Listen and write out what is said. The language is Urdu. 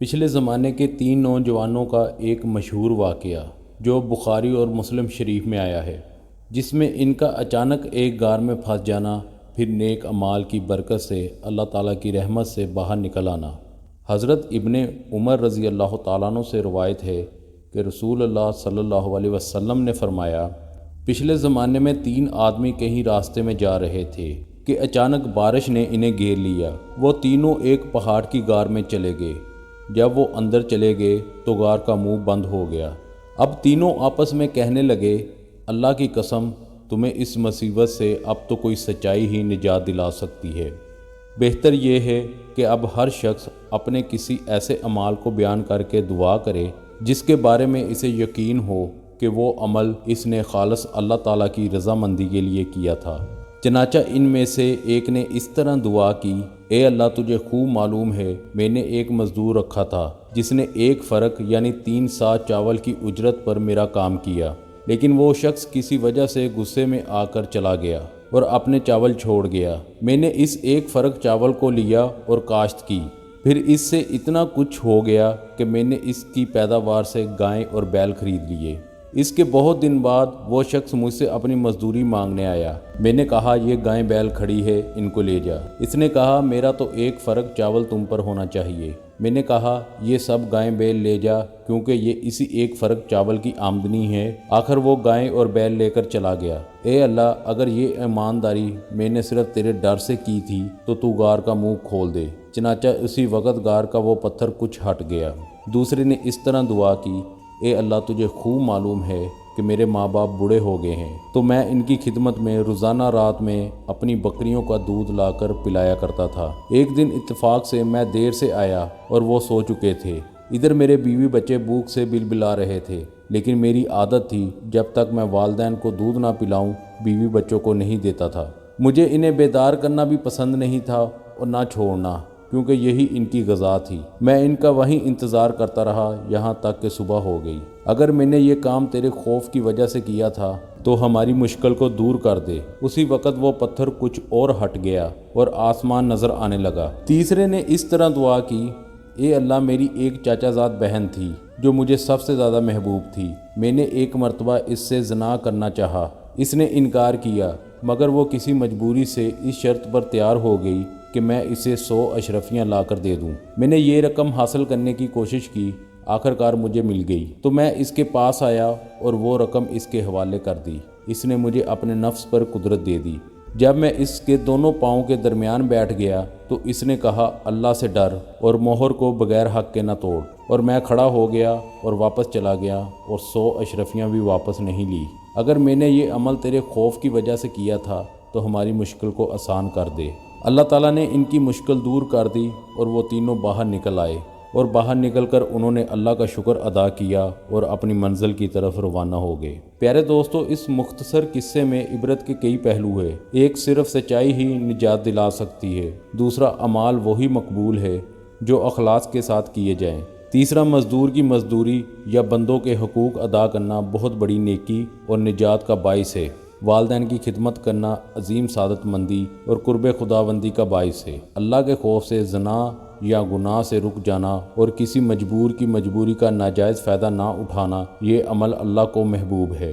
پچھلے زمانے کے تین نوجوانوں کا ایک مشہور واقعہ جو بخاری اور مسلم شریف میں آیا ہے، جس میں ان کا اچانک ایک غار میں پھنس جانا، پھر نیک اعمال کی برکت سے اللہ تعالیٰ کی رحمت سے باہر نکل آنا۔ حضرت ابن عمر رضی اللہ تعالیٰ عنہ سے روایت ہے کہ رسول اللہ صلی اللہ علیہ وسلم نے فرمایا، پچھلے زمانے میں تین آدمی کہیں راستے میں جا رہے تھے کہ اچانک بارش نے انہیں گھیر لیا۔ وہ تینوں ایک پہاڑ کی غار میں چلے گئے۔ جب وہ اندر چلے گئے تو غار کا منہ بند ہو گیا۔ اب تینوں آپس میں کہنے لگے، اللہ کی قسم، تمہیں اس مصیبت سے اب تو کوئی سچائی ہی نجات دلا سکتی ہے۔ بہتر یہ ہے کہ اب ہر شخص اپنے کسی ایسے عمل کو بیان کر کے دعا کرے جس کے بارے میں اسے یقین ہو کہ وہ عمل اس نے خالص اللہ تعالیٰ کی رضامندی کے لیے کیا تھا۔ چنانچہ ان میں سے ایک نے اس طرح دعا کی، اے اللہ، تجھے خوب معلوم ہے میں نے ایک مزدور رکھا تھا جس نے ایک فرق یعنی 3 سا چاول کی اجرت پر میرا کام کیا، لیکن وہ شخص کسی وجہ سے غصے میں آ کر چلا گیا اور اپنے چاول چھوڑ گیا۔ میں نے اس ایک فرق چاول کو لیا اور کاشت کی، پھر اس سے اتنا کچھ ہو گیا کہ میں نے اس کی پیداوار سے گائیں اور بیل خرید لیے۔ اس کے بہت دن بعد وہ شخص مجھ سے اپنی مزدوری مانگنے آیا۔ میں نے کہا، یہ گائیں بیل کھڑی ہے، ان کو لے جا۔ اس نے کہا، میرا تو ایک فرق چاول تم پر ہونا چاہیے۔ میں نے کہا، یہ سب گائیں بیل لے جا، کیونکہ یہ اسی ایک فرق چاول کی آمدنی ہے۔ آخر وہ گائیں اور بیل لے کر چلا گیا۔ اے اللہ، اگر یہ ایمانداری میں نے صرف تیرے ڈر سے کی تھی تو غار کا منہ کھول دے۔ چنانچہ اسی وقت غار کا وہ پتھر کچھ ہٹ گیا۔ دوسرے نے اس طرح دعا کی، اے اللہ، تجھے خوب معلوم ہے کہ میرے ماں باپ بوڑھے ہو گئے ہیں، تو میں ان کی خدمت میں روزانہ رات میں اپنی بکریوں کا دودھ لا کر پلایا کرتا تھا۔ ایک دن اتفاق سے میں دیر سے آیا اور وہ سو چکے تھے۔ ادھر میرے بیوی بچے بھوک سے بلبلا رہے تھے، لیکن میری عادت تھی جب تک میں والدین کو دودھ نہ پلاؤں بیوی بچوں کو نہیں دیتا تھا۔ مجھے انہیں بیدار کرنا بھی پسند نہیں تھا اور نہ چھوڑنا، کیونکہ یہی ان کی غذا تھی۔ میں ان کا وہیں انتظار کرتا رہا یہاں تک کہ صبح ہو گئی۔ اگر میں نے یہ کام تیرے خوف کی وجہ سے کیا تھا تو ہماری مشکل کو دور کر دے۔ اسی وقت وہ پتھر کچھ اور ہٹ گیا اور آسمان نظر آنے لگا۔ تیسرے نے اس طرح دعا کی، اے اللہ، میری ایک چاچا زاد بہن تھی جو مجھے سب سے زیادہ محبوب تھی۔ میں نے ایک مرتبہ اس سے زنا کرنا چاہا، اس نے انکار کیا، مگر وہ کسی مجبوری سے اس شرط پر تیار ہو گئی کہ میں اسے 100 اشرفیاں لا کر دے دوں۔ میں نے یہ رقم حاصل کرنے کی کوشش کی، آخر کار مجھے مل گئی، تو میں اس کے پاس آیا اور وہ رقم اس کے حوالے کر دی۔ اس نے مجھے اپنے نفس پر قدرت دے دی۔ جب میں اس کے دونوں پاؤں کے درمیان بیٹھ گیا تو اس نے کہا، اللہ سے ڈر اور مہر کو بغیر حق کے نہ توڑ، اور میں کھڑا ہو گیا اور واپس چلا گیا اور 100 اشرفیاں بھی واپس نہیں لی۔ اگر میں نے یہ عمل تیرے خوف کی وجہ سے کیا تھا تو ہماری مشکل کو آسان کر دے۔ اللہ تعالیٰ نے ان کی مشکل دور کر دی اور وہ تینوں باہر نکل آئے، اور باہر نکل کر انہوں نے اللہ کا شکر ادا کیا اور اپنی منزل کی طرف روانہ ہو گئے۔ پیارے دوستو، اس مختصر قصے میں عبرت کے کئی پہلو ہیں۔ ایک، صرف سچائی ہی نجات دلا سکتی ہے۔ دوسرا، اعمال وہی مقبول ہے جو اخلاص کے ساتھ کیے جائیں۔ تیسرا، مزدور کی مزدوری یا بندوں کے حقوق ادا کرنا بہت بڑی نیکی اور نجات کا باعث ہے۔ والدین کی خدمت کرنا عظیم سعادت مندی اور قرب خداوندی کا باعث ہے۔ اللہ کے خوف سے زنا یا گناہ سے رک جانا اور کسی مجبور کی مجبوری کا ناجائز فائدہ نہ اٹھانا، یہ عمل اللہ کو محبوب ہے۔